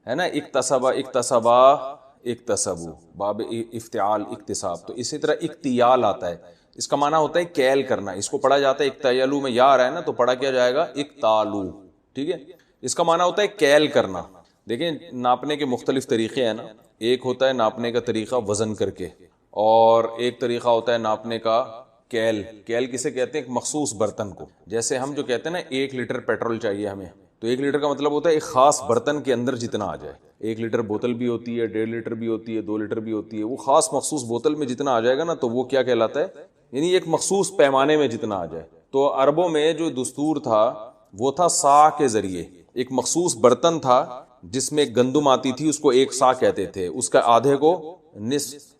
ہے نا، اکتسبا اکتسبا اکتسبو، باب افتعال اکتساب. تو اسی طرح اکتیال آتا ہے، اس کا معنی ہوتا ہے کیل کرنا. اس کو پڑھا جاتا ہے اکتیلو میں یا آ رہا ہے نا تو پڑھا کیا جائے گا اکتالو. ٹھیک ہے، اس کا معنی ہوتا ہے کیل کرنا. دیکھیں ناپنے کے مختلف طریقے ہیں نا. ایک ہوتا ہے ناپنے کا طریقہ وزن کر کے، اور ایک طریقہ ہوتا ہے ناپنے کا کیل. کیل کسے کہتے ہیں؟ ایک مخصوص برتن کو. جیسے ہم جو کہتے ہیں نا 1 لیٹر پیٹرول چاہیے ہمیں، تو 1 لیٹر کا مطلب ہوتا ہے ایک خاص برتن کے اندر جتنا آ جائے. 1 لیٹر بوتل بھی ہوتی ہے، 1.5 لیٹر بھی ہوتی ہے، 2 لیٹر بھی ہوتی ہے. وہ خاص مخصوص بوتل میں جتنا آ جائے گا نا تو وہ کیا کہلاتا ہے؟ یعنی ایک مخصوص پیمانے میں جتنا آ جائے. تو عربوں میں جو دستور تھا وہ تھا سا کے ذریعے. ایک مخصوص برتن تھا جس میں گندم آتی تھی، اس کو 1 سا کہتے تھے، اس کا آدھے کو نصف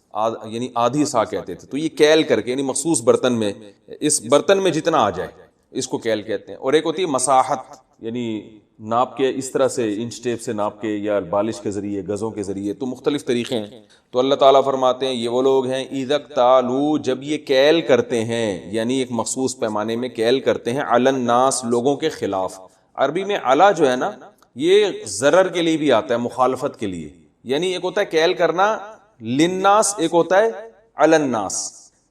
یعنی آدھی سا کہتے تھے. تو یہ کیل کر کے یعنی مخصوص برتن میں، اس برتن میں جتنا آ جائے اس کو کیل کہتے ہیں. اور ایک ہوتی ہے مساحت، یعنی ناپ کے اس طرح سے انچ ٹیپ سے ناپ کے یا بالش کے ذریعے، گزوں کے ذریعے. تو مختلف طریقے ہیں. تو اللہ تعالیٰ فرماتے ہیں یہ وہ لوگ ہیں اذا اکتالوا، جب یہ کیل کرتے ہیں یعنی ایک مخصوص پیمانے میں کیل کرتے ہیں، علی الناس، لوگوں کے خلاف. عربی میں علا جو ہے نا یہ ضرر کے لیے بھی آتا ہے، مخالفت کے لیے. یعنی ایک ہوتا ہے کیل کرنا للناس، ایک ہوتا ہے علی الناس.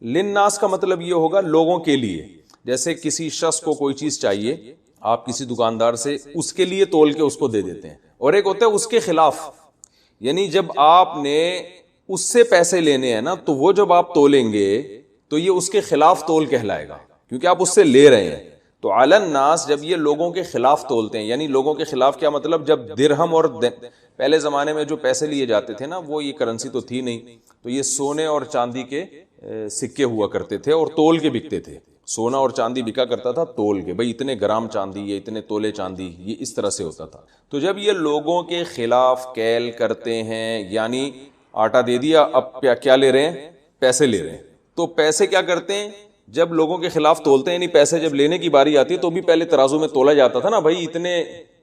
للناس کا مطلب یہ ہوگا لوگوں کے لیے. جیسے کسی شخص کو کوئی چیز چاہیے، آپ کسی دکاندار سے اس کے لیے تول کے اس کو دے دیتے ہیں. اور ایک ہوتا ہے اس کے خلاف، یعنی جب آپ نے اس سے پیسے لینے ہیں نا تو وہ جب آپ تولیں گے تو یہ اس کے خلاف تول کہلائے گا، کیونکہ آپ اس سے لے رہے ہیں. تو علی الناس جب یہ لوگوں کے خلاف تولتے ہیں، یعنی لوگوں کے خلاف کیا مطلب؟ جب درہم اور پہلے زمانے میں جو پیسے لیے جاتے تھے نا، وہ یہ کرنسی تو تھی نہیں، تو یہ سونے اور چاندی کے سکے ہوا کرتے تھے اور تول کے بکتے تھے. سونا اور چاندی بکا کرتا تھا تول کے، بھئی اتنے گرام چاندی یا اتنے تولے چاندی، یہ اس طرح سے ہوتا تھا. تو جب یہ لوگوں کے خلاف کیل کرتے ہیں، یعنی آٹا دے دیا، اب کیا لے رہے ہیں؟ پیسے لے رہے ہیں. تو پیسے کیا کرتے ہیں؟ جب لوگوں کے خلاف تولتے ہیں، یعنی پیسے جب لینے کی باری آتی ہے تو بھی پہلے ترازو میں تولا جاتا تھا نا، بھائی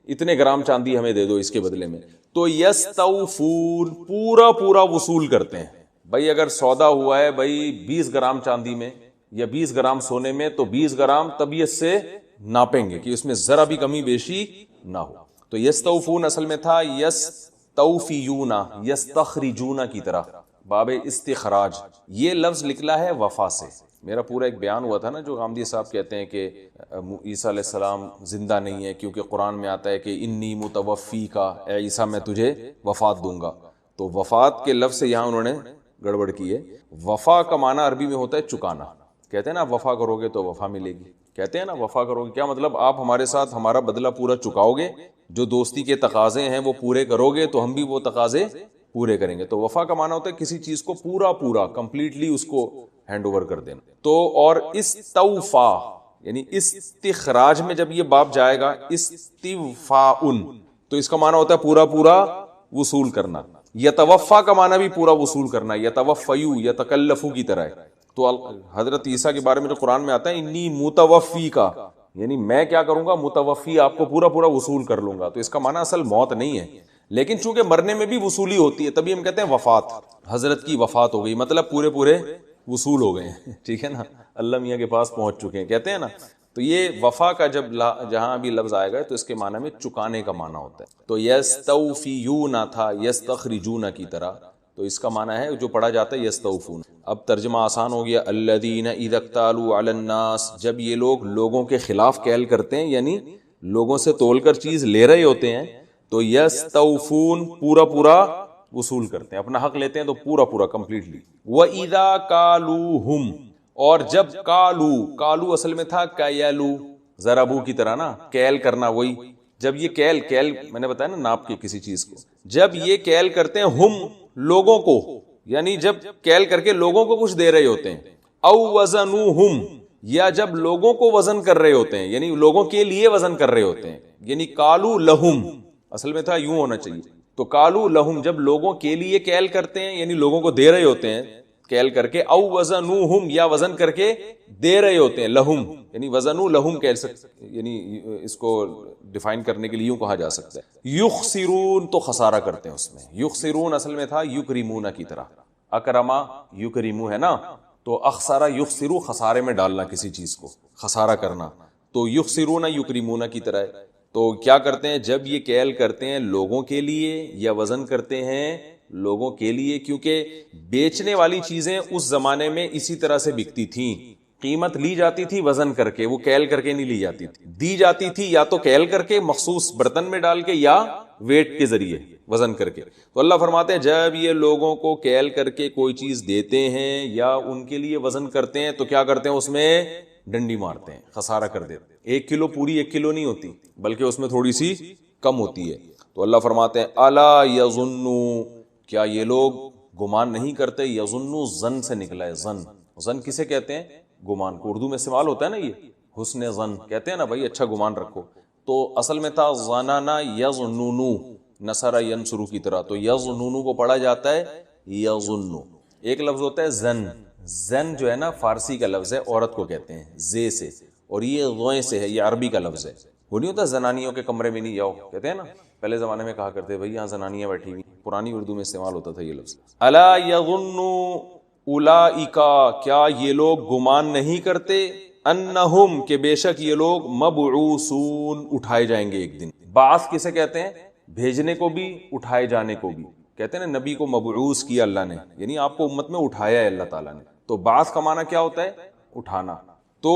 اتنے گرام چاندی ہمیں دے دو اس کے بدلے میں. تو یستوفون، پورا پورا وصول کرتے ہیں. بھائی اگر سودا ہوا ہے بھائی 20 گرام چاندی میں یا 20 گرام سونے میں، تو 20 گرام طبیعت سے ناپیں گے کہ اس میں ذرا بھی کمی بیشی نہ ہو. تو یستوفون اصل میں تھا یستوفیون، یستخرجون کی طرح، باب استخراج. یہ لفظ نکلا ہے وفا سے. میرا پورا ایک بیان ہوا تھا نا جو غامدی صاحب کہتے ہیں کہ عیسیٰ علیہ السلام زندہ نہیں ہے، کیونکہ قرآن میں آتا ہے کہ انی متوفی کا، اے عیسیٰ میں تجھے وفات دوں گا. تو وفات کے لفظ سے یہاں انہوں نے گڑبڑ کی ہے. وفا کا معنی عربی میں ہوتا ہے چکانا. کہتے ہیں نا وفا کرو گے تو وفا ملے گی. کہتے ہیں نا وفا کرو گے، کیا مطلب؟ آپ ہمارے ساتھ ہمارا بدلہ پورا چکاؤ گے، جو دوستی کے تقاضے ہیں وہ پورے کرو گے تو ہم بھی وہ تقاضے پورے کریں گے. تو وفا کا معنی ہوتا ہے کسی چیز کو پورا کمپلیٹلی اس کو ہینڈ اوور کر دینا. تو اور استوفا یعنی استخراج میں جب یہ باب جائے گا استوفاءن، تو اس کا معنی ہوتا ہے پورا وصول کرنا. یتوفا کا معنی بھی پورا وصول کرنا، یتوفیو یتکلفو کی طرح ہے. تو حضرت عیسیٰ کے بارے میں جو قرآن میں آتا ہے انی متوفی کا، یعنی میں کیا کروں گا؟ متوفی، آپ کو پورا وصول کر لوں گا. تو اس کا معنی اصل موت نہیں ہے، لیکن چونکہ مرنے میں بھی وصولی ہوتی ہے تبھی ہم کہتے ہیں وفات. حضرت کی وفات ہو گئی مطلب پورے وصول ہو گئے ہیں. ٹھیک ہے نا، اللہ میاں کے پاس پہنچ چکے ہیں، کہتے ہیں نا. تو یہ وفا کا جب جہاں بھی لفظ آئے گا تو اس کے معنی میں چکانے کا معنی ہوتا ہے. تو یستوفیون تھا یستخرجون کی طرح، تو اس کا معنی ہے جو پڑھا جاتا ہے یستوفون. اب ترجمہ آسان ہو گیا. الذین اذا اکتالوا علی الناس، جب یہ لوگ لوگوں کے خلاف کیل کرتے ہیں یعنی لوگوں سے تول کر چیز لے رہے ہوتے ہیں، تو یستوفون پورا وصول کرتے ہیں، اپنا حق لیتے ہیں تو پورا کمپلیٹلی. وَإِذَا كَالُوهُمْ، اور جب کالو اصل میں تھا کیلو، ضربو کی طرح نا، کیل کرنا. وہی جب یہ کیل میں نے بتایا نا ناپ کے کسی چیز کو، جب یہ کیل کرتے ہیں ہم لوگوں کو، یعنی جب کیل کر کے لوگوں کو کچھ دے رہے ہوتے ہیں، او وزنوہم، یا جب لوگوں کو وزن کر رہے ہوتے ہیں یعنی لوگوں کے لیے وزن کر رہے ہوتے ہیں، یعنی کالو لہم اصل میں تھا یوں ہونا چاہیے. تو کالو لہم جب لوگوں کے لیے کیل کرتے ہیں یعنی لوگوں کو دے رہے ہوتے ہیں کیل کر کے، او وزنوہم یا وزن کر کے دے رہے ہوتے ہیں، لہم یعنی وزنو لہم کہہ سکتے، یعنی اس کو ڈیفائن کرنے کے لیے یوں کہا جا سکتا ہے. یخسرون تو خسارہ کرتے ہیں اس میں. یخسرون اصل میں تھا یکرمون کی طرح، اکرما یکرمو ہے نا، تو اخسارہ یخسرو خسارے میں ڈالنا کسی چیز کو، خسارہ کرنا. تو یخسرون یکرمون کی طرح ہے. تو کیا کرتے ہیں جب یہ کیل کرتے ہیں لوگوں کے لیے یا وزن کرتے ہیں لوگوں کے لیے؟ کیونکہ بیچنے والی چیزیں اس زمانے میں اسی طرح سے بکتی تھیں، قیمت لی جاتی تھی وزن کر کے، وہ کیل کر کے نہیں لی جاتی تھی، دی جاتی تھی یا تو کیل کر کے مخصوص برتن میں ڈال کے یا ویٹ کے ذریعے وزن کر کے۔ تو اللہ فرماتے ہیں جب یہ لوگوں کو کیل کر کے کوئی چیز دیتے ہیں یا ان کے لیے وزن کرتے ہیں تو کیا کرتے ہیں؟ اس میں ڈنڈی مارتے ہیں، خسارہ کر دیتے ہیں۔ 1 کلو پوری 1 کلو نہیں ہوتی بلکہ اس میں تھوڑی سی کم ہوتی ہے۔ تو اللہ فرماتے ہیں الا یظنوا، کیا یہ لوگ گمان نہیں کرتے؟ یظنوا زن سے نکلا ہے، زن کسے کہتے ہیں؟ گمان کو اردو میں استعمال ہوتا ہے نا، یہ حسن ظن کہتے ہیں نا بھائی، اچھا گمان رکھو، تو اصل میں تھا ظننا یظنن، نصر ینصر کی طرح، تو یظنن کو پڑھا جاتا ہے یظن۔ ایک لفظ ہوتا ہے زن جو ہے نا فارسی کا لفظ ہے، عورت کو کہتے ہیں زے سے، اور یہ غویں سے ہے، یہ عربی کا لفظ ہے۔ وہ نہیں ہوتا زنانیوں کے کمرے میں نہیں جاؤ کہتے ہیں نا، پہلے زمانے میں کہا کرتے بھائی یہاں زنانیاں بیٹھی ہوئی، پرانی اردو میں استعمال ہوتا تھا یہ لفظ۔ الا یظن اولئک، کیا یہ لوگ گمان نہیں کرتے؟ انہم، کہ بے شک یہ لوگ مبعوثون، اٹھائے جائیں گے ایک دن۔ بعث کسے کہتے ہیں؟ بھیجنے کو بھی، اٹھائے جانے کو بھی کہتے ہیں نا، نبی کو مبعوث کیا اللہ نے، یعنی آپ کو امت میں اٹھایا ہے اللہ تعالیٰ نے۔ تو بعث کا معنی کیا ہوتا ہے؟ اٹھانا۔ تو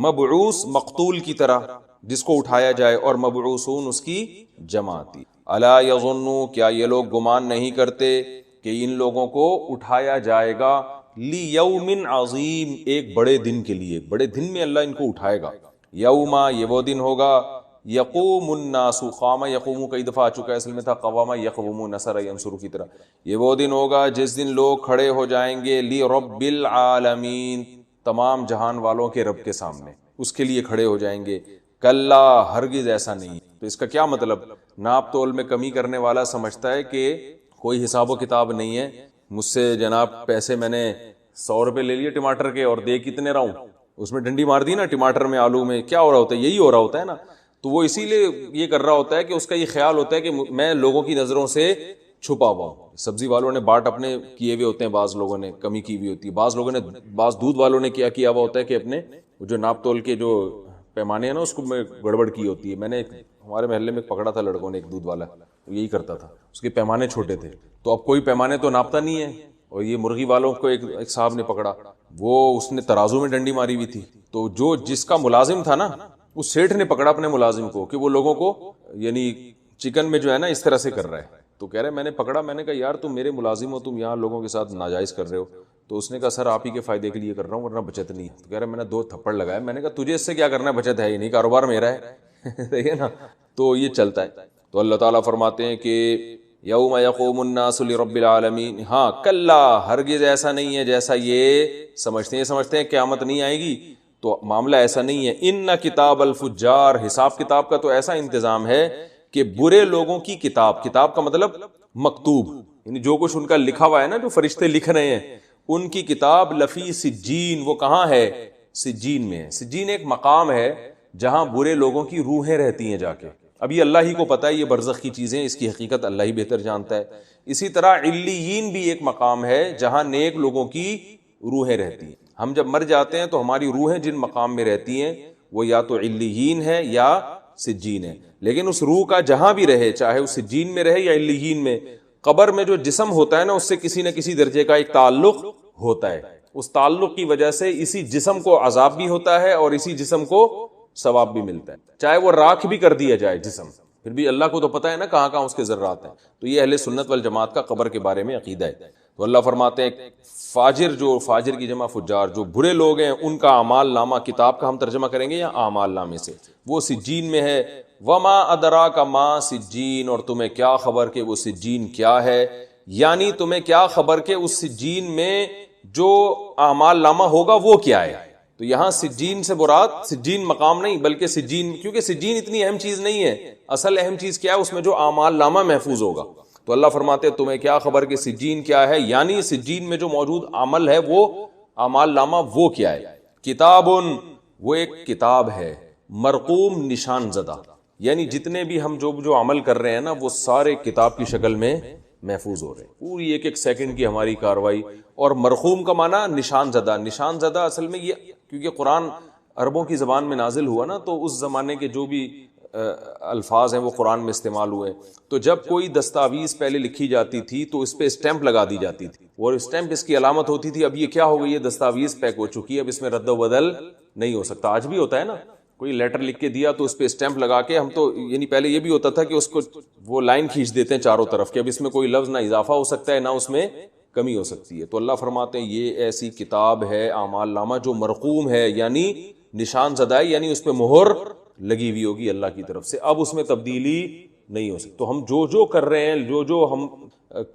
مبعوث مقتول کی طرح جس کو اٹھایا جائے، اور مبعوثون اس کی جمع آتی۔ الا یظنوا، کیا یہ لوگ گمان نہیں کرتے کہ ان لوگوں کو اٹھایا جائے گا لیوم عظیم، ایک بڑے دن کے لیے، بڑے دن میں اللہ ان کو اٹھائے گا۔ یوما، یہ وہ دن ہوگا، یقوم الناس، قام یقوم کئی دفعہ آ چکا ہے، اصل میں تھا قوام یقوم، نصر ینصر کی طرح۔ یہ وہ دن ہوگا جس دن لوگ کھڑے ہو جائیں گے لرب العالمین، تمام جہان والوں کے رب کے سامنے، اس کے لیے کھڑے ہو جائیں گے۔ کلا، ہرگز ایسا نہیں۔ تو اس کا کیا مطلب؟ ناپ تول میں کمی کرنے والا سمجھتا ہے کہ کوئی حساب و کتاب نہیں ہے، مجھ سے جناب پیسے میں نے 100 روپے لے لیے ٹماٹر کے اور دے کتنے رہا ہوں، اس میں ڈنڈی مار دی نا، ٹماٹر میں آلو میں کیا ہو رہا ہوتا ہے؟ یہی ہو رہا ہوتا ہے نا۔ تو وہ اسی لیے یہ کر رہا ہوتا ہے کہ اس کا یہ خیال ہوتا ہے کہ میں لوگوں کی نظروں سے چھپا ہوا ہوں۔ سبزی والوں نے باٹ اپنے کیے ہوئے ہوتے ہیں، بعض لوگوں نے کمی کی ہوئی ہوتی ہے، بعض لوگوں نے، بعض دودھ والوں نے کیا ہوا ہوتا ہے کہ اپنے جو ناپ تول کے جو پیمانے ہیں نا اس کو میں گڑبڑ کی ہوتی ہے۔ میں نے ہمارے محلے میں پکڑا تھا لڑکوں نے، ایک دودھ والا، یہی کرتا تھا، اس کے پیمانے چھوٹے تھے، تو اب کوئی پیمانے تو ناپتا نہیں ہے، اور یہ مرغی والوں کو ایک صاحب نے پکڑا، وہ اس نے ترازو میں ڈنڈی ماری ہوئی تھی، تو جو جس کا ملازم تھا نا، اس سیٹھ نے پکڑا اپنے ملازم کو کہ وہ لوگوں کو یعنی چکن میں جو ہے نا اس طرح سے کر رہا ہے، تو کہہ رہے میں نے پکڑا، میں نے کہا یار تم میرے ملازم ہو، تم یہاں لوگوں کے ساتھ ناجائز کر رہے ہو، تو اس نے کہا سر آپ ہی کے فائدے کے لیے کر رہا ہوں ورنہ بچت نہیں ہے۔ تو کہہ رہا میں نے 2 تھپڑ لگائے، میں نے کہا تجھے اس سے کیا کرنا ہے، بچت ہے ہی نہیں، کاروبار میرا ہے صحیح ہے نا۔ تو یہ چلتا ہے۔ تو اللہ تعالیٰ فرماتے ہیں کہ یوم یقوم الناس لرب العالمین، ہاں کلا، ہرگز ایسا نہیں ہے جیسا یہ سمجھتے ہیں قیامت نہیں آئے گی، تو معاملہ ایسا نہیں ہے۔ ان کتاب الفجار، حساب کتاب کا تو ایسا انتظام ہے کہ برے لوگوں کی کتاب، کتاب کا مطلب مکتوب، یعنی جو کچھ ان کا لکھا ہوا ہے نا، جو فرشتے لکھ رہے ہیں، ان کی کتاب لفی سجین، وہ کہاں ہے؟ سجین میں ہے۔ سجین ایک مقام ہے جہاں برے لوگوں کی روحیں رہتی ہیں جا کے، اب یہ اللہ ہی کو پتہ ہے، یہ برزخ کی چیزیں، اس کی حقیقت اللہ ہی بہتر جانتا ہے۔ اسی طرح علیین بھی ایک مقام ہے جہاں نیک لوگوں کی روحیں رہتی ہیں۔ ہم جب مر جاتے ہیں تو ہماری روحیں جن مقام میں رہتی ہیں وہ یا تو علیین ہے یا سجین ہے، لیکن اس روح کا جہاں بھی رہے، چاہے وہ سجین میں رہے یا علیین میں، قبر میں جو جسم ہوتا ہے نا اس سے کسی نہ کسی درجے کا ایک تعلق ہوتا ہے، اس تعلق کی وجہ سے اسی جسم کو عذاب بھی ہوتا ہے اور اسی جسم کو ثواب بھی ملتا ہے، چاہے وہ راکھ بھی کر دیا جائے جسم، پھر بھی اللہ کو تو پتہ ہے نا کہاں کہاں اس کے ذرات ہیں۔ تو یہ اہل سنت والجماعت کا قبر کے بارے میں عقیدہ ہے۔ تو اللہ فرماتے ہیں فاجر، جو فاجر کی جمع فجار، جو برے لوگ ہیں ان کا اعمال نامہ، کتاب کا ہم ترجمہ کریں گے یا اعمال نامے سے، وہ سجین میں ہے۔ وما ادراک ما سجین، اور تمہیں کیا خبر کہ وہ سجین کیا ہے، یعنی تمہیں کیا خبر کہ اس سجین میں جو اعمال نامہ ہوگا وہ کیا ہے۔ تو یہاں سجین سے مراد سجین مقام نہیں بلکہ سجین، کیونکہ سجین اتنی اہم چیز نہیں ہے، اصل اہم چیز کیا ہے، اس میں جو اعمال نامہ محفوظ ہوگا۔ تو اللہ فرماتے ہیں تمہیں کیا خبر کہ سجین کیا ہے، یعنی سجین میں جو موجود عمل ہے وہ اعمال نامہ وہ کیا ہے۔ کتابن، وہ ایک کتاب ہے، مرقوم، نشان زدہ، یعنی جتنے بھی ہم جو عمل کر رہے ہیں نا وہ سارے کتاب کی شکل میں محفوظ ہو رہے ہیں، پوری ایک ایک سیکنڈ کی ہماری کاروائی۔ اور مرقوم کا معنی نشان زدہ، نشان زدہ اصل میں یہ، کیونکہ قرآن عربوں کی زبان میں نازل ہوا نا، تو اس زمانے کے جو بھی الفاظ ہیں وہ قرآن میں استعمال ہوئے. تو جب کوئی دستاویز پہلے لکھی جاتی تھی تو اس پہ اسٹیمپ لگا دی جاتی تھی, اور اسٹیمپ اس کی علامت ہوتی تھی اب یہ کیا ہو گئی, یہ دستاویز پیک ہو چکی ہے, اب اس میں رد و بدل نہیں ہو سکتا. آج بھی ہوتا ہے نا, کوئی لیٹر لکھ کے دیا تو اس پہ اسٹیمپ لگا کے ہم تو, یعنی پہلے یہ بھی ہوتا تھا کہ اس کو وہ لائن کھینچ دیتے ہیں چاروں طرف کہ اب اس میں کوئی لفظ نہ اضافہ ہو سکتا ہے نہ اس میں کمی ہو سکتی ہے. تو اللہ فرماتے ہیں یہ ایسی کتاب ہے اعمال نامہ جو مرقوم ہے, یعنی نشان زدہ ہے, یعنی اس پہ مہر لگی ہوئی ہوگی اللہ کی طرف سے, اب اس میں تبدیلی نہیں ہو سکتی. تو ہم جو کر رہے ہیں, جو ہم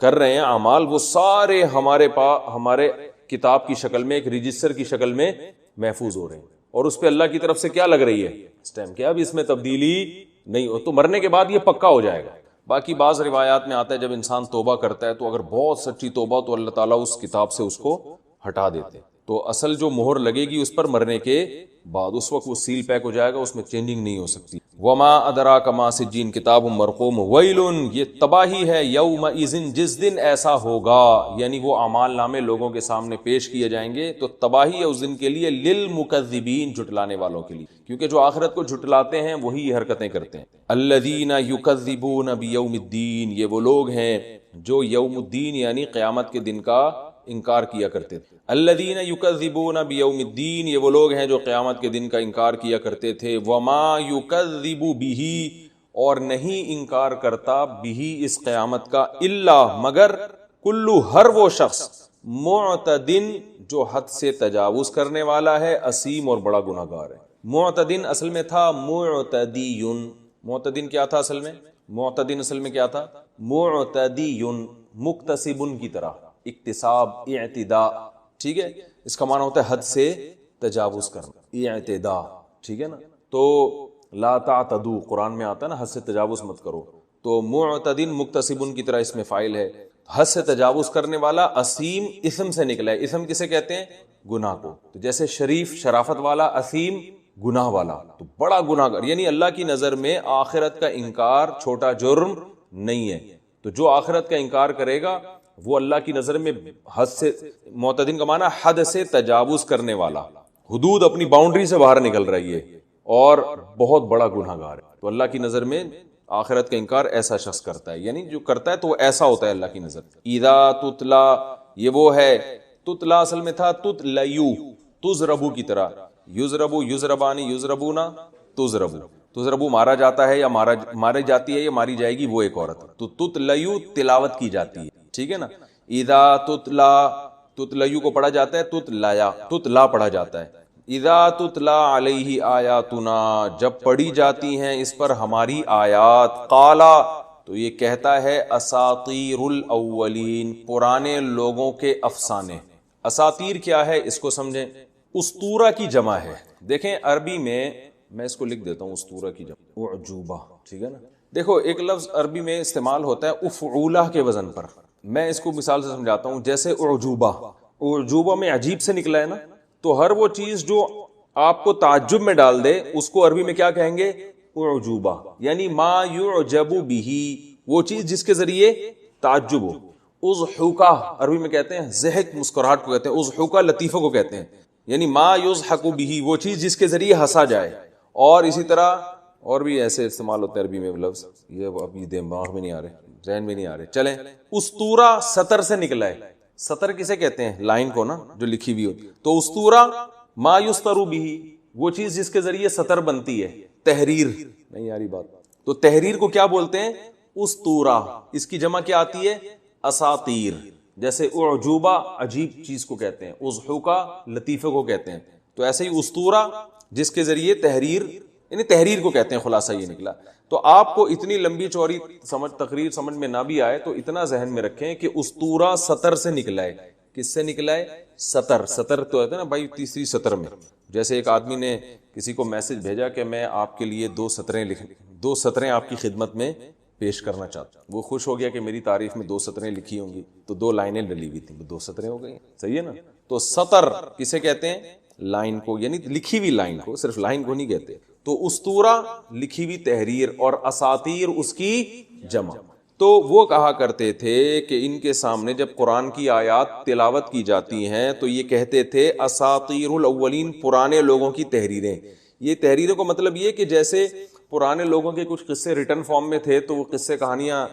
کر رہے ہیں اعمال, وہ سارے ہمارے کتاب کی شکل میں, ایک رجسٹر کی شکل میں محفوظ ہو رہے ہیں, اور اس پہ اللہ کی طرف سے کیا لگ رہی ہے, اسٹیمپ, کہ اب اس میں تبدیلی نہیں ہو. تو مرنے کے بعد یہ پکا ہو جائے گا. باقی بعض روایات میں آتا ہے جب انسان توبہ کرتا ہے تو اگر بہت سچی توبہ تو اللہ تعالیٰ اس کتاب سے اس کو ہٹا دیتے. تو اصل جو مہر لگے گی اس پر مرنے کے بعد, اس وقت وہ سیل پیک ہو جائے گا, اس میں چینجنگ نہیں ہو سکتی. وما ادراک ما سجین کتاب مرقوم ویل, یہ تباہی ہے یومئذ, جس دن ایسا ہوگا, یعنی وہ اعمال نامے لوگوں کے سامنے پیش کیے جائیں گے, تو تباہی ہے اس دن کے لیے, للمکذبین, جھٹلانے والوں کے لیے, کیونکہ جو آخرت کو جھٹلاتے ہیں وہی یہ حرکتیں کرتے ہیں. الذین یکذبون بیوم الدین, یہ وہ لوگ ہیں جو یوم الدین یعنی قیامت کے دن کا انکار کیا کرتے تھے. الذین یکذبون بیوم الدین, یہ وہ لوگ ہیں جو قیامت کے دن کا انکار کیا کرتے تھے. وما یکذب بہ, اور نہیں انکار کرتا بہ, اس قیامت کا, الا, مگر, کلو, ہر وہ شخص, معتدن, جو حد سے تجاوز کرنے والا ہے, اسیم, اور بڑا گناہگار ہے. معتدن اصل میں تھا معتدیون. معتدن کیا تھا اصل میں, معتدن اصل میں کیا تھا, معتدیون, مکتسبن کی طرح, اکتساب, اعتداء, ٹھیک ہے, اس کا معنی ہوتا ہے حد سے تجاوز کرنا, اعتداء, ٹھیک ہے نا. تو لا تعتدو قرآن میں آتا ہے نا, حد سے تجاوز مت کرو, تو معتدن مکتسبن کی طرح اس میں فاعل ہے, حد سے تجاوز کرنے والا. اسیم اسم سے نکلا ہے, اسم کسے کہتے ہیں, گناہ کو. تو جیسے شریف شرافت والا, اسیم گناہ والا, تو بڑا گناہ گار, یعنی اللہ کی نظر میں آخرت کا انکار چھوٹا جرم نہیں ہے. تو جو آخرت کا انکار کرے گا وہ اللہ کی نظر میں حد سے, معتدن کا معنی حد سے تجاوز کرنے والا, حدود اپنی باؤنڈری سے باہر نکل رہی ہے, اور بہت بڑا گناہ گار ہے. تو اللہ کی نظر میں آخرت کا انکار ایسا شخص کرتا ہے, یعنی جو کرتا ہے تو وہ ایسا ہوتا ہے اللہ کی نظر. اذا تتلا, یہ وہ ہے, تتلا اصل میں تھا تتلیو, تزربو کی طرح, یزربو, یزربانی, یزربونا, تزربو. تزربو مارا جاتا ہے یا ماری جاتی ہے یا ماری جائے گی, وہ ایک عورت. تو تتلیو تلاوت کی جاتی ہے, ٹھیک ہے نا. اذا تتلا, تتلیو کو پڑھا جاتا ہے, تتلایا, تتلا پڑھا جاتا ہے. اذا تتلا علیہ آیاتنا, جب پڑھی جاتی ہیں اس پر ہماری آیات, قالا, تو یہ کہتا ہے اساطیر الاولین, پرانے لوگوں کے افسانے. اساطیر کیا ہے اس کو سمجھیں, اسطورہ کی جمع ہے. دیکھیں عربی میں اس کو لکھ دیتا ہوں, اسطورہ کی جمع اعجوبہ, ٹھیک ہے نا. دیکھو ایک لفظ عربی میں استعمال ہوتا ہے افعولہ کے وزن پر, میں اس کو مثال سے سمجھاتا ہوں. جیسے اعجوبہ, اعجوبہ میں عجیب سے نکلا ہے نا, تو ہر وہ چیز جو آپ کو تعجب میں ڈال دے اس کو عربی میں کیا کہیں گے, اعجوبہ, یعنی ما یعجب بہ, وہ چیز جس کے ذریعے تعجب ہو. اضحوکا عربی میں کہتے ہیں, ضحک مسکراہٹ کو کہتے ہیں, اضحوکا لطیفہ کو کہتے ہیں, یعنی ما یضحک بہ, وہ چیز جس کے ذریعے ہنسا جائے. اور اسی طرح اور بھی ایسے استعمال ہوتے ہیں عربی میں لفظ, یہ ابھی دماغ میں نہیں آ رہے, ذہن میں نہیں آ رہے. چلیں, اسطورہ سطر سے نکلا ہے. سطر کسے کہتے ہیں, لائن کو نا, جو لکھی ہوئی ہوتی. تو اسطورہ ما یستر بہ, وہ چیز جس کے ذریعے سطر بنتی ہے. تحریر, نہیں آ رہی بات, تو تحریر کو کیا بولتے ہیں, اسطورہ. اس کی جمع کیا آتی ہے, اساطیر. جیسے اعجوبہ عجیب چیز کو کہتے ہیں, اضحوکا لطیفے کو کہتے ہیں. تو ایسے ہی اسطورہ جس کے ذریعے تحریر, یعنی تحریر کو کہتے ہیں. خلاصہ یہ نکلا. تو آپ کو اتنی لمبی چوڑی تقریر سمجھ میں نہ بھی آئے تو اتنا ذہن میں رکھیں کہ اسطورہ سطر سے نکلا ہے. کس سے نکلا ہے, سطر. سطر تو ہے نا بھائی تیسری سطر میں. جیسے ایک آدمی نے کسی کو میسج بھیجا کہ میں آپ کے لیے 2 سطریں آپ کی خدمت میں پیش کرنا چاہتا ہوں. وہ خوش ہو گیا کہ میری تعریف میں 2 سطریں لکھی ہوں گی, تو 2 لائنیں ڈلی ہوئی تھیں, 2 سطریں ہو گئی. صحیح ہے نا. تو سطر کسے کہتے ہیں, لائن کو, یعنی لکھی ہوئی لائن کو, صرف لائن کو نہیں کہتے. تو اسطورہ لکھی ہوئی تحریر, اور اساطیر اس کی جمع. تو وہ کہا کرتے تھے کہ ان کے سامنے جب قرآن کی آیات تلاوت کی جاتی ہیں تو یہ کہتے تھے اساطیر الاولین, پرانے لوگوں کی تحریریں. یہ تحریروں کا مطلب یہ کہ جیسے پرانے لوگوں کے کچھ قصے ریٹن فارم میں تھے تو وہ قصے کہانیاں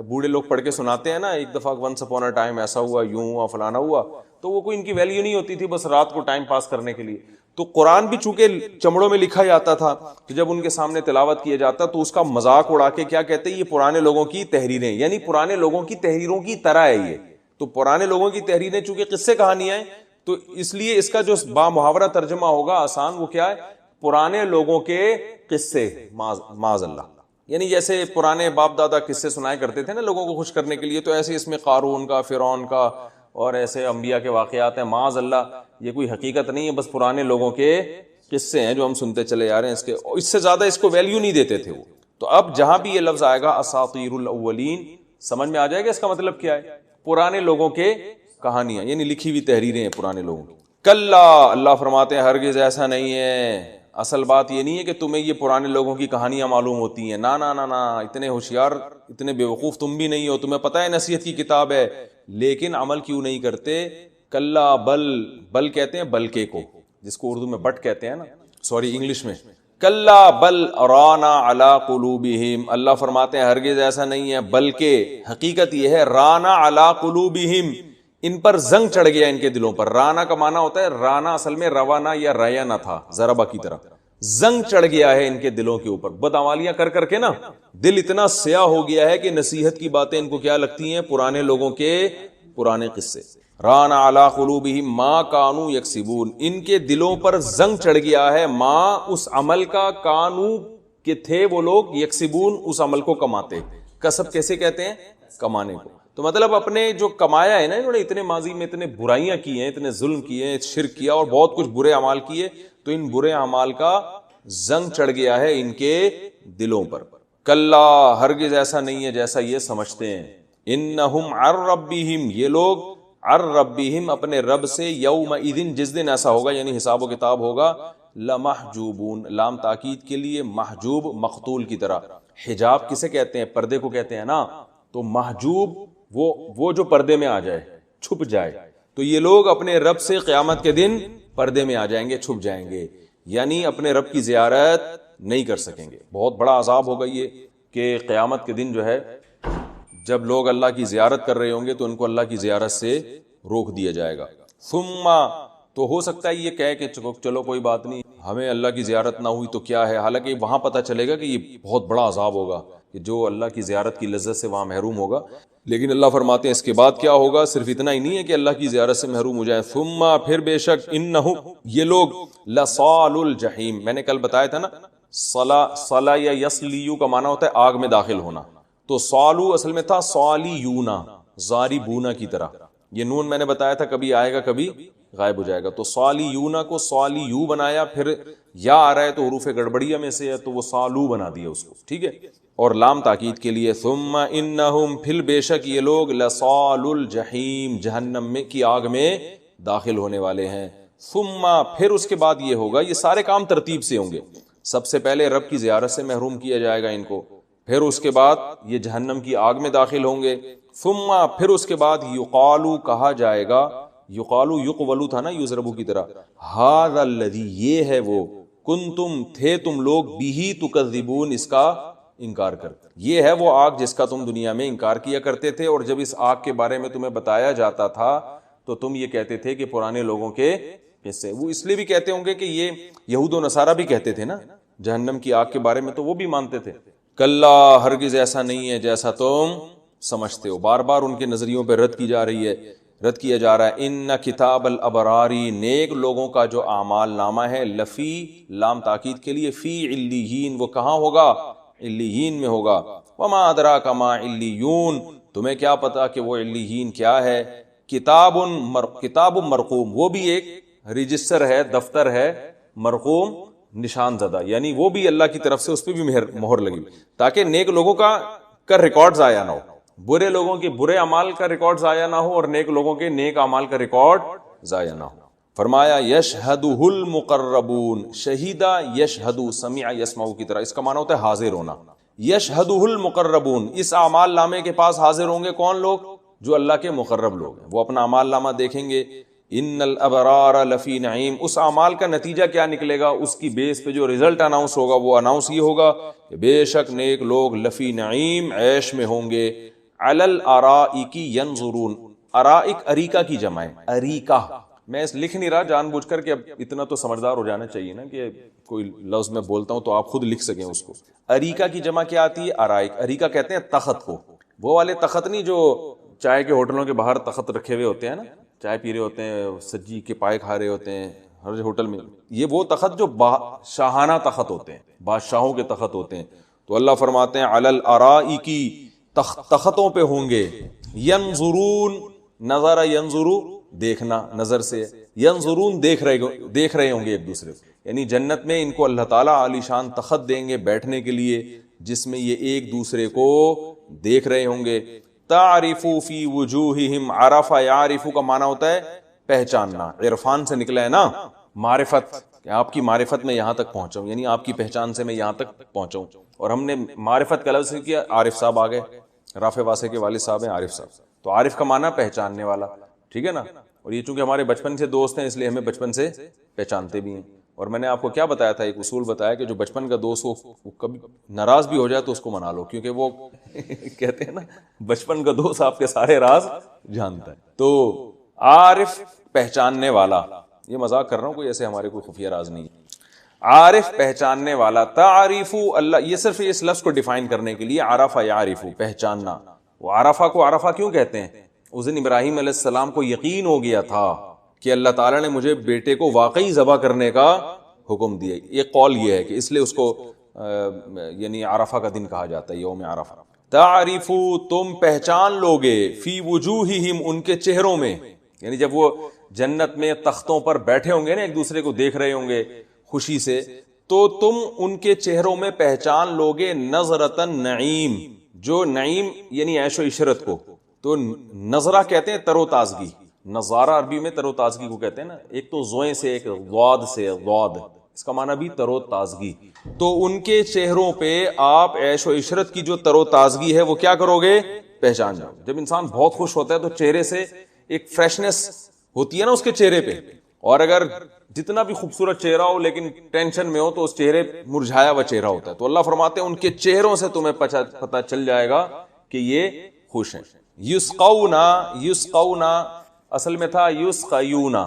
بوڑھے لوگ پڑھ کے سناتے ہیں نا, ایک دفعہ ونس اپون اے ٹائم ایسا ہوا, یوں ہوا, فلانا ہوا, تو وہ کوئی ان کی ویلیو نہیں ہوتی تھی, بس رات کو ٹائم پاس کرنے کے لیے. تو قرآن بھی چونکہ چمڑوں میں لکھا جاتا تھا تو جب ان کے سامنے تلاوت کیا جاتا تو اس کا مذاق اڑا کے کیا کہتے ہیں, یہ پرانے لوگوں کی تحریریں, یعنی پرانے لوگوں کی تحریروں کی طرح ہے یہ. تو پرانے لوگوں کی تحریریں چونکہ قصے کہانیاں ہیں تو اس لیے اس کا جو با محاورہ ترجمہ ہوگا آسان, وہ کیا ہے, پرانے لوگوں کے قصے, معاذ اللہ. یعنی جیسے پرانے باپ دادا قصے سنایا کرتے تھے نا لوگوں کو خوش کرنے کے لیے, تو ایسے اس میں قارون کا, فرعون کا اور ایسے انبیاء کے واقعات ہیں. معاذ اللہ, یہ کوئی حقیقت نہیں ہے, بس پرانے لوگوں کے قصے ہیں جو ہم سنتے چلے آ رہے ہیں. اس سے زیادہ اس کو ویلیو نہیں دیتے تھے وہ. تو اب جہاں بھی یہ لفظ آئے گا اساطیر الاولین, سمجھ میں آ جائے گا اس کا مطلب کیا ہے, پرانے لوگوں کے کہانیاں, یعنی لکھی ہوئی تحریریں ہیں پرانے لوگوں کی. کلا, اللہ فرماتے ہیں ہرگز ایسا نہیں ہے. اصل بات یہ نہیں ہے کہ تمہیں یہ پرانے لوگوں کی کہانیاں معلوم ہوتی ہیں, نا نا نا نا, اتنے ہوشیار, اتنے بیوقوف تم بھی نہیں ہو, تمہیں پتہ ہے نصیحت کی کتاب ہے لیکن عمل کیوں نہیں کرتے. کلا, بل کہتے ہیں بلکہ کو, جس کو اردو میں بٹ کہتے ہیں نا, سوری انگلش میں. کلا بل رانا علی قلوبہم, اللہ فرماتے ہیں ہرگز ایسا نہیں ہے, بلکہ حقیقت یہ ہے رانا علی قلوبہم, ان پر زنگ چڑھ گیا ان کے دلوں پر. رانا کا معنی ہوتا ہے, رانا اصل میں روانا یا ریانا تھا, ضربہ کی طرح. زنگ چڑھ گیا ہے ان کے دلوں کے اوپر, بدعمالیاں کر کر کے نا دل اتنا سیاہ ہو گیا ہے کہ نصیحت کی باتیں ان کو کیا لگتی ہیں, پرانے لوگوں کے پرانے قصے. رانا علی قلوبہم ما کانوا یکسبون, ان کے دلوں پر زنگ چڑھ گیا ہے, ما اس عمل کا, کانو کہ تھے وہ لوگ, یکسبون اس عمل کو کماتے. کسب کیسے کہتے ہیں, کمانے کو. تو مطلب اپنے جو کمایا ہے نا انہوں نے, اتنے ماضی میں اتنے برائیاں کی ہیں, اتنے ظلم کیے ہیں, شرک کیا اور بہت کچھ برے اعمال کیے, تو ان برے اعمال کا زنگ چڑھ گیا ہے ان کے دلوں پر. کلا, ہرگز ایسا نہیں ہے جیسا یہ سمجھتے ہیں. انہم عن ربہم, یہ لوگ عن ربہم اپنے رب سے, یومئذ جس دن ایسا ہوگا یعنی حساب و کتاب ہوگا, لمحجوبون, لام تاکید کے لیے, محجوب مقتول کی طرح. حجاب کسے کہتے ہیں, پردے کو کہتے ہیں نا, تو محجوب وہ جو پردے میں آ جائے, چھپ جائے. تو یہ لوگ اپنے رب سے قیامت کے دن پردے میں آ جائیں گے, چھپ جائیں گے, یعنی اپنے رب کی زیارت نہیں کر سکیں گے. بہت بڑا عذاب ہوگا یہ کہ قیامت کے دن جو ہے جب لوگ اللہ کی زیارت کر رہے ہوں گے تو ان کو اللہ کی زیارت سے روک دیا جائے گا. ثم, تو ہو سکتا ہے یہ کہے کہ چلو کوئی بات نہیں, ہمیں اللہ کی زیارت نہ ہوئی تو کیا ہے, حالانکہ وہاں پتہ چلے گا کہ یہ بہت بڑا عذاب ہوگا کہ جو اللہ کی زیارت کی لذت سے وہاں محروم ہوگا. لیکن اللہ فرماتے ہیں اس کے بعد کیا ہوگا, صرف اتنا ہی نہیں ہے کہ اللہ کی زیارت سے محروم ہو جائیں. ثم, پھر بے شک, انہم, یہ لوگ, لصال الجحیم, میں نے کل بتایا تھا نا, صلا یا یصلیو کا معنی ہوتا ہے آگ میں داخل ہونا, تو صالو اصل میں تھا صالیونا, ضاربونا کی طرح. یہ نون میں نے بتایا تھا کبھی آئے گا کبھی غائب ہو جائے گا, تو صالیونا کو صالیو بنایا, پھر یا آ رہا ہے تو حروف گڑبڑیہ میں سے ہے تو وہ صالو بنا دیا اس کو, ٹھیک ہے, اور لام تاکید کے لیے. ثم انہم, پھر بے شک یہ لوگ, لصال الجحیم, جہنم میں کی آگ میں داخل ہونے والے ہیں. ثم, پھر اس کے بعد یہ ہوگا, یہ سارے کام ترتیب سے ہوں گے. سب سے پہلے رب کی زیارت سے محروم کیا جائے گا ان کو, پھر اس کے بعد یہ جہنم کی آگ میں داخل ہوں گے. ثم, پھر اس کے بعد یقالو, کہا جائے گا, یقالو یقولو تھا نا یضربو کی طرح, ھذا الذی, یہ ہے وہ, کنتم, تھے تم لوگ, بہ تکذبون, اس کا انکار کرتے. یہ ہے وہ آگ جس کا تم دنیا میں انکار کیا کرتے تھے, اور جب اس آگ کے بارے میں تمہیں بتایا جاتا تھا تو تم یہ کہتے تھے کہ پرانے لوگوں کے قصے. وہ اس لیے بھی کہتے ہوں گے کہ یہ یہود و نصارہ بھی کہتے تھے نا جہنم کی آگ کے بارے میں, تو وہ بھی مانتے تھے. کلا, ہرگز ایسا نہیں ہے جیسا تم سمجھتے ہو. بار بار ان کے نظریوں پہ رد کی جا رہی ہے, رد کیا جا رہا ہے. ان کتاب الابراری, نیک لوگوں کا جو اعمال نامہ ہے, لفی, لام تاکید کے لیے, فی علیین, وہ کہاں ہوگا, علیین میں ہوگا. وما ادراک ما علیون, تمہیں کیا پتا کہ وہ علیین کیا ہے. کتاب مرقوم, وہ بھی ایک رجسٹر ہے, دفتر ہے, مرقوم نشان زدہ, یعنی وہ بھی اللہ کی طرف سے اس پہ بھی مہر لگی تاکہ نیک لوگوں کا ریکارڈ ضائع نہ ہو, برے لوگوں کے برے اعمال کا ریکارڈ ضائع نہ ہو, اور نیک لوگوں کے نیک اعمال کا ریکارڈ ضائع نہ ہو. فرمایا یشہدہ المقربون, شہیدہ یشہدو, سمع یسمعو کی طرح, اس کا معنی ہوتا ہے حاضر ہونا. یشہدہ المقربون, اس اعمال نامے کے پاس حاضر ہوں گے کون لوگ, جو اللہ کے مقرب لوگ ہیں. وہ اپنا اعمال نامہ دیکھیں گے, ان الابرار لفی نعیم، اس اعمال کا نتیجہ کیا نکلے گا، اس کی بیس پہ جو رزلٹ اناؤنس ہوگا وہ اناؤنس یہ ہوگا کہ بے شک نیک لوگ لفی نعیم، عیش میں ہوں گے، علی الارائک ینظرون، ارائک اریکہ کی جمع ہے، اریکہ، میں لکھ نہیں رہا جان بوجھ کر کہ اب اتنا تو سمجھدار ہو جانا چاہیے نا کہ کوئی لفظ میں بولتا ہوں تو آپ خود لکھ سکیں اس کو. اریکہ کی جمع کیا آتی ہے، ارائک. اریکہ کہتے ہیں تخت کو، وہ والے تخت نہیں جو چائے کے ہوٹلوں کے باہر تخت رکھے ہوئے ہوتے ہیں نا، چائے پی رہے ہوتے ہیں، سجی کے پائے کھا رہے ہوتے ہیں ہر ہوٹل میں، یہ وہ تخت جو شاہانہ تخت ہوتے ہیں، بادشاہوں کے تخت ہوتے ہیں. تو اللہ فرماتے ہیں علی الارائک، تختوں پہ ہوں گے، ینظرون، نظر ینظرو دیکھنا نظر سے، ینظرون دیکھ رہے ہوں گے ایک دوسرے کو. یعنی جنت میں ان کو اللہ تعالیٰ عالی شان تخت دیں گے بیٹھنے کے لیے جس میں یہ ایک دوسرے کو دیکھ رہے ہوں گے. تعرف فی وجوہہم، عرف یعرف کا معنی ہوتا ہے پہچاننا، عرفان سے نکلا ہے نا، معرفت، کہ آپ کی معرفت میں یہاں تک پہنچا ہوں، یعنی آپ کی پہچان سے میں یہاں تک پہنچا ہوں. اور ہم نے معرفت کا لفظ کیا، عارف صاحب آ گئے، رافع واسع کے والد صاحب ہیں عارف صاحب، تو عارف کا معنی پہچاننے والا، ٹھیک ہے نا. اور یہ چونکہ ہمارے بچپن سے دوست ہیں اس لیے ہمیں بچپن سے پہچانتے بھی ہیں. اور میں نے آپ کو کیا بتایا تھا، ایک اصول بتایا کہ جو بچپن کا دوست ہو وہ کبھی ناراض بھی ہو جائے تو اس کو منا لو، کیونکہ وہ کہتے ہیں نا بچپن کا دوست آپ کے سارے راز جانتا ہے. تو عارف پہچاننے والا، یہ مذاق کر رہا ہوں، کوئی ایسے ہمارے کوئی خفیہ راز نہیں. عارف پہچاننے والا، تعریف اللہ، یہ صرف اس لفظ کو ڈیفائن کرنے کے لیے، عرفہ یعرف پہچاننا. وہ عرفہ کو عرفہ کیوں کہتے ہیں، اس دن ابراہیم علیہ السلام کو یقین ہو گیا تھا کہ اللہ تعالیٰ نے مجھے بیٹے کو واقعی ذبح کرنے کا حکم دیا. یہ قول یہ ہے کہ اس لیے اس کو یعنی عرفہ کا دن کہا جاتا ہے، یوم عرفہ. تعریف، تم پہچان لوگے، فی وجوہہم، ان کے چہروں میں، یعنی جب وہ جنت میں تختوں پر بیٹھے ہوں گے نا، ایک دوسرے کو دیکھ رہے ہوں گے خوشی سے، تو تم ان کے چہروں میں پہچان لوگے نظرۃ النعیم، جو نعیم یعنی عیش و عشرت کو. تو نظرہ کہتے ہیں تر و تازگی، نظارہ عربی میں تر و تازگی کو کہتے ہیں نا، ایک تو زوئیں سے ایک ضاد سے، ضاد اس کا معنی بھی تر و تازگی. تو ان کے چہروں پہ آپ عیش و عشرت کی جو تر و تازگی ہے وہ کیا کرو گے، پہچان جاؤ. جب انسان بہت خوش ہوتا ہے تو چہرے سے ایک فریشنس ہوتی ہے نا اس کے چہرے پہ، اور اگر جتنا بھی خوبصورت چہرہ ہو لیکن ٹینشن میں ہو تو اس چہرے مرجھایا ہوا چہرہ ہوتا ہے. تو اللہ فرماتے ہیں ان کے چہروں سے تمہیں پتہ چل جائے گا کہ یہ خوش ہیں. یسقونا، یسقونا اصل میں تھا یسقیونا،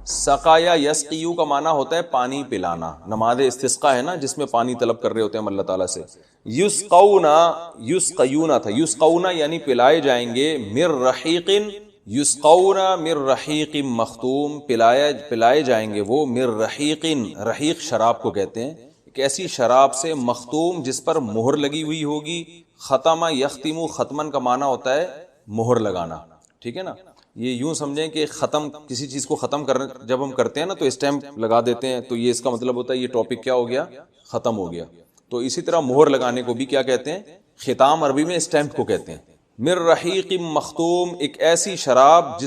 سقایا یسقیو کا معنی ہوتا ہے پانی پلانا. نماز استسقاء ہے نا جس میں پانی طلب کر رہے ہوتے ہیں ہم اللہ تعالیٰ سے. یسقونا، یسقیونا تھا، یسقونا یعنی پلائے جائیں گے، من رحیق، یسقونا من رحیق مختوم، پلائے جائیں گے وہ، من رحیق، رحیق شراب کو کہتے ہیں، ایک ایسی شراب سے، مختوم جس پر مہر لگی ہوئی ہوگی. ختم یختم، ختمن کا معنی ہوتا ہے مہر لگانا، ٹھیک ہے نا. یہ یوں سمجھیں کہ ختم، کسی چیز کو ختم کرنے جب ہم کرتے ہیں نا تو اسٹیمپ لگا دیتے ہیں، تو یہ اس کا مطلب ہوتا ہے یہ ٹاپک کیا ہو گیا، ختم ہو گیا. تو اسی طرح مہر لگانے کو بھی کیا کہتے ہیں، ختام عربی میں اسٹیمپ کو کہتے ہیں. من رحیق مختوم، ایک ایسی شراب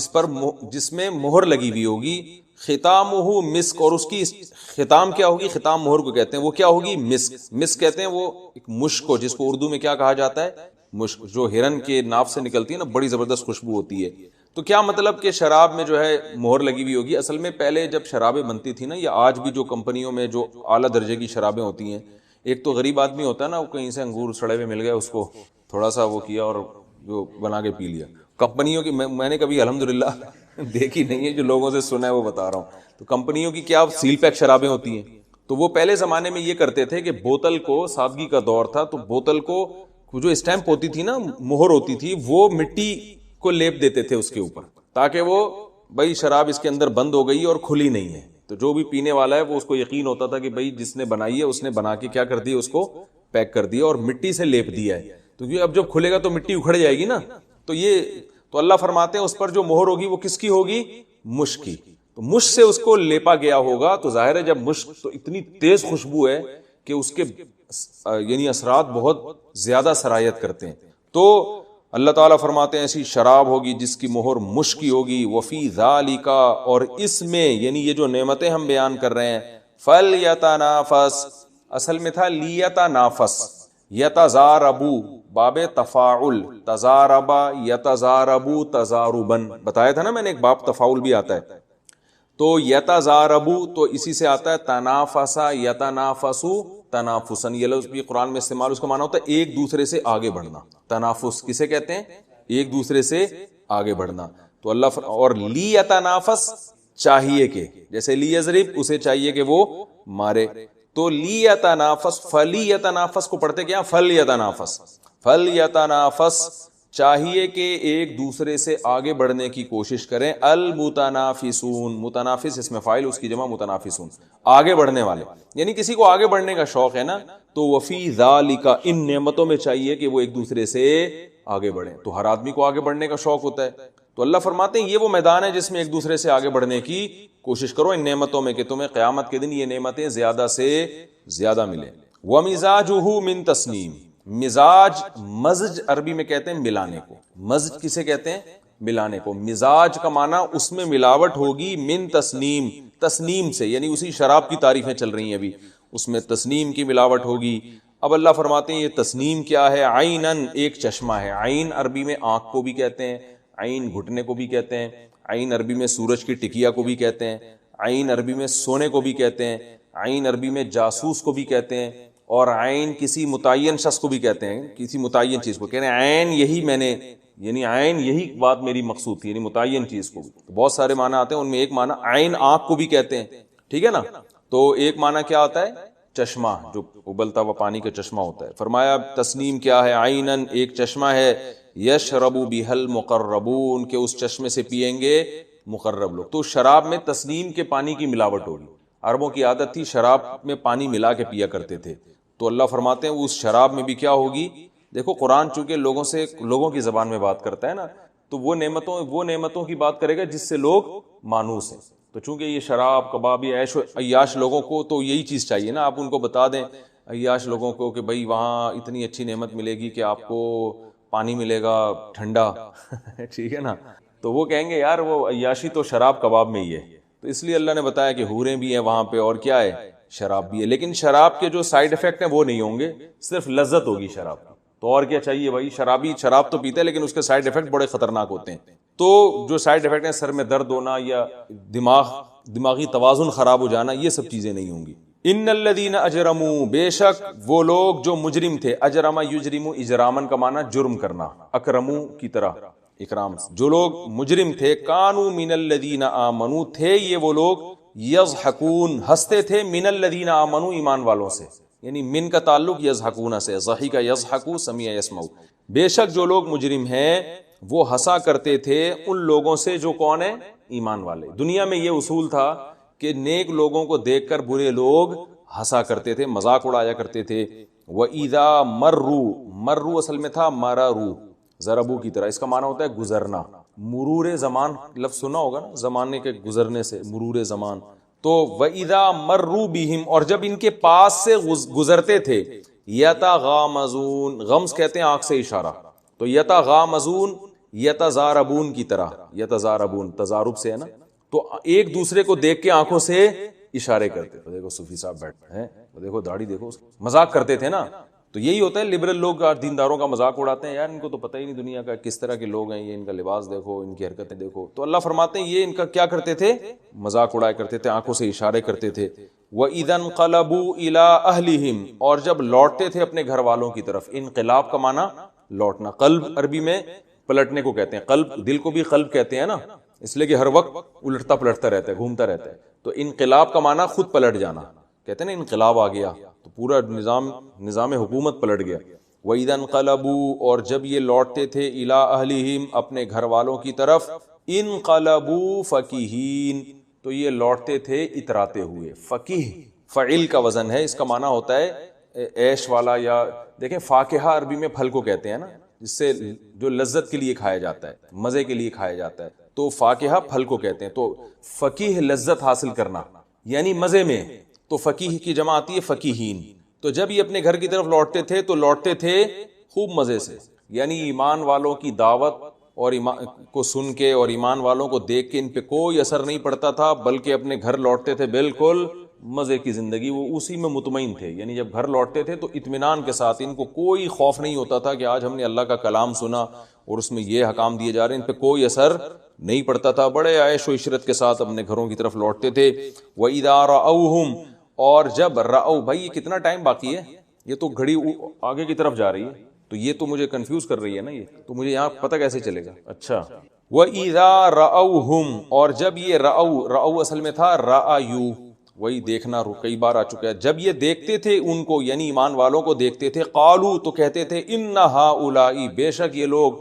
جس میں مہر لگی ہوئی ہوگی. ختامہ مسک، اور اس کی ختام کیا ہوگی، ختام مہر کو کہتے ہیں، وہ کیا ہوگی، مسک. مسک کہتے ہیں وہ ایک مشک کو، جس کو اردو میں کیا کہا جاتا ہے، مشک، جو ہرن کے ناف سے نکلتی ہے نا، بڑی زبردست خوشبو ہوتی ہے. تو کیا مطلب کہ شراب میں جو ہے مہر لگی ہوئی ہوگی. اصل میں پہلے جب شرابیں بنتی تھی نا، یا آج بھی جو کمپنیوں میں جو اعلیٰ درجے کی شرابیں ہوتی ہیں، ایک تو غریب آدمی ہوتا ہے نا، وہ کہیں سے انگور سڑے ہوئے مل گئے، اس کو تھوڑا سا وہ کیا اور جو بنا کے پی لیا. کمپنیوں کی میں نے کبھی الحمدللہ دیکھی نہیں ہے، جو لوگوں سے سنا ہے وہ بتا رہا ہوں. تو کمپنیوں کی کیا سیل پیک شرابیں ہوتی ہیں، تو وہ پہلے زمانے میں یہ کرتے تھے کہ بوتل کو، سادگی کا دور تھا تو بوتل کو جو اسٹیمپ ہوتی تھی نا، مہر ہوتی تھی، وہ مٹی کو لیپ دیتے تھے اس کے اوپر، تاکہ وہ بھائی شراب اس کے اندر بند ہو گئی اور کھلی نہیں ہے. تو جو بھی پینے والا ہے وہ اس کو یقین ہوتا تھا کہ بھائی جس نے بنائی ہے اس نے بنا کے کیا کر دی، اس کو پیک کر دیا اور مٹی سے لیپ دیا ہے. تو اب جب کھلے گا تو مٹی اکھڑ جائے گی نا. تو اللہ فرماتے ہیں اس پر جو مہر ہوگی وہ کس کی ہوگی، مشک کی. تو مشک سے اس کو لیپا گیا ہوگا. تو ظاہر ہے جب مشک تو اتنی تیز خوشبو ہے کہ اس کے یعنی اثرات بہت زیادہ سرایت کرتے ہیں. تو اللہ تعالیٰ فرماتے ہیں ایسی شراب ہوگی جس کی مہر مشک کی ہوگی. وفی ذالک، اور اس میں یعنی یہ جو نعمتیں ہم بیان کر رہے ہیں، فلیتنافس، اصل میں تھا لیتنافس، یتزاربو، باب تفاعل، تزاربا یتزاربو تزاربن، بتایا تھا نا میں نے، ایک باب تفاعل بھی آتا ہے. تو یتزاربو تو اسی سے آتا ہے تنافسا یتنافسو تنافسن، یہ لفظ بھی قرآن میں استعمال، اس کا معنی ہوتا ہے ایک دوسرے سے آگے بڑھنا. تنافس کسے کہتے ہیں؟ ایک دوسرے سے آگے بڑھنا. تو اللہ اور لی یتنافس چاہیے کہ، جیسے لی یضرب اسے چاہیے کہ وہ مارے، تو لی یتنافس فلی یتنافس کو پڑھتے کیا؟ فل یتنافس. فل یتنافس چاہیے کہ ایک دوسرے سے آگے بڑھنے کی کوشش کریں. المتنافسون، متنافس اس میں فاعل، اس کی جمع متنافسون، آگے بڑھنے والے. یعنی کسی کو آگے بڑھنے کا شوق ہے نا، تو وفی ذالک، ان نعمتوں میں چاہیے کہ وہ ایک دوسرے سے آگے بڑھیں. تو ہر آدمی کو آگے بڑھنے کا شوق ہوتا ہے. تو اللہ فرماتے ہیں یہ وہ میدان ہے جس میں ایک دوسرے سے آگے بڑھنے کی کوشش کرو ان نعمتوں میں، کہ تمہیں قیامت کے دن یہ نعمتیں زیادہ سے زیادہ ملیں. وَمِزَاجُهُ مِن تسنیم، مزاج مزج عربی میں کہتے ہیں ملانے کو. مزج کسے کہتے ہیں؟ ملانے کو. مزاج کا معنی اس میں ملاوٹ ہوگی من تسنیم، تسنیم سے، یعنی اسی شراب کی تعریفیں چل رہی ہیں ابھی، اس میں تسنیم کی ملاوٹ ہوگی. اب اللہ فرماتے ہیں یہ تسنیم کیا ہے؟ عینن، ایک چشمہ ہے. عین عربی میں آنکھ کو بھی کہتے ہیں، عین گھٹنے کو بھی کہتے ہیں، عین عربی میں سورج کی ٹکیا کو بھی کہتے ہیں، عین عربی میں سونے کو بھی کہتے ہیں، عین عربی میں جاسوس کو بھی کہتے ہیں، اور عین کسی متعین شخص کو بھی کہتے ہیں، کسی متعین چیز کو کہتے ہیں عین یہی میں نے، یعنی عین یہی بات میری مقصود تھی، یعنی متعین چیز کو. تو بہت سارے معنی آتے ہیں، ان میں ایک معنی عین آنکھ کو بھی کہتے ہیں، ٹھیک ہے نا. تو ایک معنی کیا آتا ہے؟ چشمہ، جو ابلتا ہوا پانی کا چشمہ ہوتا ہے. فرمایا تسنیم کیا ہے؟ عینن، ایک چشمہ ہے، یشرب بها المقربون، کہ اس چشمے سے پیئیں گے مقرب لوگ. تو شراب میں تسنیم کے پانی کی ملاوٹ ہوگی. عربوں کی عادت تھی شراب میں پانی ملا کے پیا کرتے تھے. تو اللہ فرماتے ہیں اس شراب میں بھی کیا ہوگی؟ دیکھو قرآن چونکہ لوگوں کی زبان میں بات کرتا ہے نا، تو وہ نعمتوں کی بات کرے گا جس سے لوگ مانوس ہیں. تو چونکہ یہ شراب کبابی عیش و عیاش لوگوں کو تو یہی چیز چاہیے نا. آپ ان کو بتا دیں عیاش لوگوں کو کہ بھائی وہاں اتنی اچھی نعمت ملے گی کہ آپ کو پانی ملے گا ٹھنڈا ٹھیک ہے نا، تو وہ کہیں گے یار وہ عیاشی تو شراب کباب میں ہی ہے. تو اس لیے اللہ نے بتایا کہ حوریں بھی ہیں وہاں پہ، اور کیا ہے؟ شراب بھی ہے. لیکن شراب کے جو سائیڈ افیکٹ ہیں وہ نہیں ہوں گے، صرف لذت ہوگی شراب کی. تو اور کیا چاہیے بھائی؟ شرابی شراب تو پیتے ہیں لیکن اس کے سائیڈ افیکٹ بڑے خطرناک ہوتے ہیں. تو جو سائیڈ افیکٹ ہیں، سر میں درد ہونا یا دماغی توازن خراب ہو جانا، یہ سب چیزیں نہیں ہوں گی. ان الذین اجرموا، بے شک وہ لوگ جو مجرم تھے. اجرم یجرم، اجرامن کا معنی جرم کرنا، اکرمو کی طرح اکرام. جو لوگ مجرم تھے، کانوا من الذین آمنوا، تھے یہ وہ لوگ، یضحکون، ہنستے تھے، من الذین آمنوا، ایمان والوں سے. یعنی من کا تعلق یضحکون سے، ضحک یضحک، سمیع یسمع. بے شک جو لوگ مجرم ہیں وہ ہنسا کرتے تھے ان لوگوں سے جو کون ہیں؟ ایمان والے. دنیا میں یہ اصول تھا کہ نیک لوگوں کو دیکھ کر برے لوگ ہنسا کرتے تھے، مذاق اڑایا کرتے تھے. وَإِذَا مروا اصل میں تھا مرروا، ضربو کی طرح. اس کا معنی ہوتا ہے گزرنا. مرور زمان لفظ سنا ہوگا نا، زمانے کے گزرنے سے، مرور زمان. تو وَإِذَا مَرُّوا بِهِمْ، اور جب ان کے پاس سے گزرتے تھے، یتغامزون، غمز کہتے ہیں آنکھ سے اشارہ. تو یتغامزون، یتزاربون کی طرح، یتزاربون تزارب سے ہے نا. تو ایک دوسرے کو دیکھ کے آنکھوں سے اشارے کرتے. دیکھو صوفی صاحب بیٹھے ہیں، دیکھو داڑھی دیکھو، مذاق کرتے تھے نا. تو یہی ہوتا ہے لبرل لوگ دینداروں کا مذاق اڑاتے ہیں، یار ان کو تو پتہ ہی نہیں دنیا کا کس طرح کے لوگ ہیں، یہ ان کا لباس دیکھو، ان کی حرکتیں دیکھو. تو اللہ فرماتے ہیں یہ ان کا کیا کرتے تھے؟ مذاق اڑایا کرتے تھے، آنکھوں سے اشارے کرتے تھے. وَإِذَا انْقَلَبُوا إِلَىٰ أَهْلِهِمْ، اور جب لوٹتے تھے اپنے گھر والوں کی طرف. انقلاب کا معنی لوٹنا. قلب عربی میں پلٹنے کو کہتے ہیں. قلب، دل کو بھی قلب کہتے ہیں نا، اس لیے کہ ہر وقت الٹتا پلٹتا رہتا ہے، گھومتا رہتا ہے. تو انقلاب کا معنی خود پلٹ جانا، کہتے ہیں نا انقلاب آ گیا تو پورا نظام حکومت پلٹ گیا. وَإِذَا انْقَلَبُوا، اور جب یہ لوٹتے تھے، إِلَىٰ أَهْلِهِمْ، اپنے گھر والوں کی طرف. انقلبوا فَكِهِينَ، تو یہ لوٹتے تھے اتراتے ہوئے. فقیہ فعل کا وزن ہے، اس کا معنی ہوتا ہے عیش والا. یا دیکھیں فاکہہ عربی میں پھل کو کہتے ہیں نا، جس سے جو لذت کے لیے کھایا جاتا ہے، مزے کے لیے کھایا جاتا ہے. تو فاکہہ پھل کو کہتے ہیں. تو فقیہ لذت حاصل کرنا یعنی مزے میں. تو فقیہ کی جمع آتی ہے فقیہین. تو جب یہ اپنے گھر کی طرف لوٹتے تھے تو لوٹتے تھے خوب مزے سے، یعنی ایمان والوں کی دعوت اور ایمان کو سن کے اور ایمان والوں کو دیکھ کے ان پہ کوئی اثر نہیں پڑتا تھا، بلکہ اپنے گھر لوٹتے تھے بالکل مزے کی زندگی، وہ اسی میں مطمئن تھے. یعنی جب گھر لوٹتے تھے تو اطمینان کے ساتھ، ان کو کوئی خوف نہیں ہوتا تھا کہ آج ہم نے اللہ کا کلام سنا اور اس میں یہ حکام دیے جا رہے ہیں، ان پہ کوئی اثر نہیں پڑتا تھا، بڑے عیش و عشرت کے ساتھ اپنے گھروں کی طرف لوٹتے تھے۔ وَإِذَا رَأَوْهُمْ، اور جب رأو، بھائی یہ کتنا ٹائم باقی ہے، یہ تو گھڑی آگے کی طرف جا رہی ہے، تو یہ تو مجھے کنفیوز کر رہی ہے نا، یہ تو مجھے یہاں پتہ کیسے چلے گا؟ اچھا، وَإِذَا رَأَوْهُمْ، اور جب یہ رأو اصل میں تھا رأیو، وہی دیکھنا کئی بار آ چکا ہے، جب یہ دیکھتے تھے ان کو، یعنی ایمان والوں کو دیکھتے تھے، قالو، تو کہتے تھے ان ہؤلاء، بے شک یہ لوگ،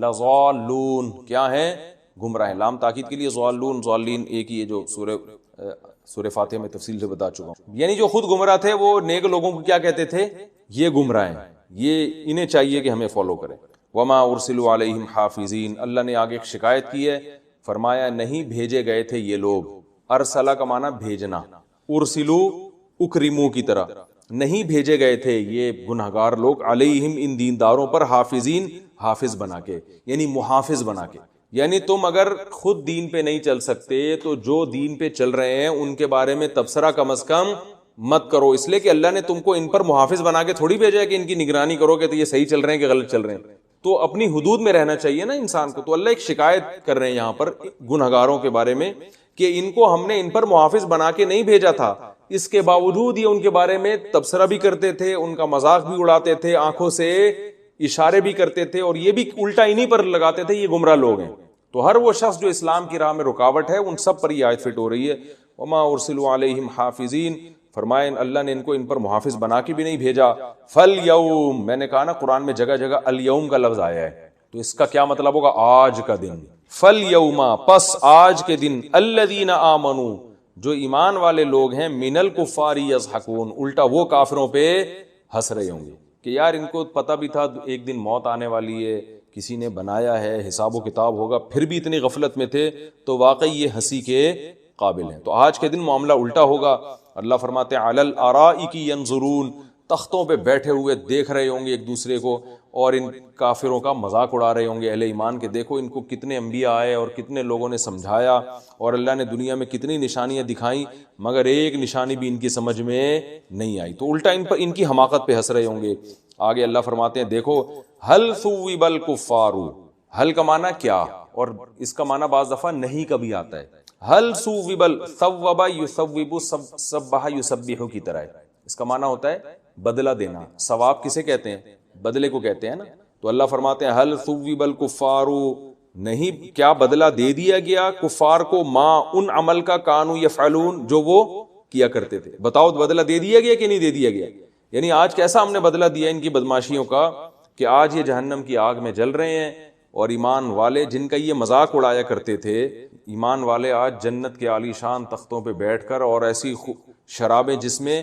لضالون، کیا ہیں، گمراہ ہیں۔ لام تاکید کے لیے، ضالون ضالین ایک ہی ہے جو سورہ فاتحہ میں تفصیل سے بتا چکا ہوں، یعنی جو خود گمراہ تھے وہ نیک لوگوں کو کیا کہتے تھے، یہ گمراہ ہیں، یہ انہیں چاہیے کہ ہمیں فالو کریں۔ وما ارسلوا علیہم حافظین، اللہ نے آگے ایک شکایت کی ہے، فرمایا نہیں بھیجے گئے تھے یہ لوگ، ارسلہ کا معنی بھیجنا، ارسلو اکرمو کی طرح، نہیں بھیجے گئے تھے یہ گنہگار لوگ، علیہم ان دینداروں پر، حافظین، حافظ بنا کے، یعنی محافظ بنا کے، یعنی تم اگر خود دین پہ نہیں چل سکتے تو جو دین پہ چل رہے ہیں ان کے بارے میں تبصرہ کم از کم مت کرو، اس لیے کہ اللہ نے تم کو ان پر محافظ بنا کے تھوڑی بھیجا ہے کہ ان کی نگرانی کرو کہ تو یہ صحیح چل رہے ہیں کہ غلط چل رہے ہیں، تو اپنی حدود میں رہنا چاہیے نا انسان کو۔ تو اللہ ایک شکایت کر رہے ہیں یہاں پر گنہگاروں کے بارے میں کہ ان کو ہم نے ان پر محافظ بنا کے نہیں بھیجا تھا، اس کے باوجود یہ ان کے بارے میں تبصرہ بھی کرتے تھے، ان کا مذاق بھی اڑاتے تھے، آنکھوں سے اشارے بھی کرتے تھے، اور یہ بھی الٹا انہی پر لگاتے تھے یہ گمراہ لوگ ہیں۔ تو ہر وہ شخص جو اسلام کی راہ میں رکاوٹ ہے ان سب پر یہ آیت فٹ ہو رہی ہے۔ وما ارسلوا علیہم حافظین، فرمائے اللہ نے ان کو ان پر محافظ بنا کے بھی نہیں بھیجا۔ فالیوم، میں نے کہا نا قرآن میں جگہ جگہ الیوم کا لفظ آیا ہے، تو اس کا کیا مطلب ہوگا، آج کا دن۔ فالیوم، پس آج کے دن، الذین آمنوا، جو ایمان والے لوگ ہیں، من الکفار یضحکون، الٹا وہ کافروں پہ ہنس رہے ہوں گے کہ یار ان کو پتہ بھی تھا ایک دن موت آنے والی ہے، کسی نے بنایا ہے، حساب و کتاب ہوگا، پھر بھی اتنی غفلت میں تھے، تو واقعی یہ ہنسی کے قابل ہیں۔ تو آج کے دن معاملہ الٹا ہوگا۔ اللہ فرماتے ہیں علی الارائک ینظرون، تختوں پہ بیٹھے ہوئے دیکھ رہے ہوں گے ایک دوسرے کو، اور ان کافروں کا مذاق اڑا رہے ہوں گے اہل ایمان کے، دیکھو ان کو کتنے انبیاء آئے اور کتنے لوگوں نے سمجھایا، اور اللہ نے دنیا میں کتنی نشانیاں دکھائیں، مگر ایک نشانی بھی ان کی سمجھ میں نہیں آئی، تو الٹا ان کی حماقت پہ ہنس رہے ہوں گے۔ آگے اللہ فرماتے ہیں دیکھو، ہل ثوب الکفار، ہل کا معنی کیا، اور اس کا معنی بعض دفعہ نہیں کا بھی آتا ہے، ہل ثوب، ثوب یثوب، سبح یسبح کی طرح ہے، اس کا معنی ہوتا ہے بدلہ دینا۔ ثواب کسے کہتے ہیں، بدلے کو کہتے ہیں نا، تو اللہ فرماتے ہیں ہل ثوب الکفار، نہیں کیا بدلہ دے دیا گیا کفار کو، ما ان عمل کا، کانوا یفعلون، جو وہ کیا کرتے تھے، بتاؤ بدلہ دے دیا گیا کہ نہیں دے دیا گیا، یعنی آج کیسا ہم نے بدلہ دیا ان کی بدماشیوں کا کہ آج یہ جہنم کی آگ میں جل رہے ہیں، اور ایمان والے جن کا یہ مذاق اڑایا کرتے تھے، ایمان والے آج جنت کے عالی شان تختوں پہ بیٹھ کر، اور ایسی شرابیں جس میں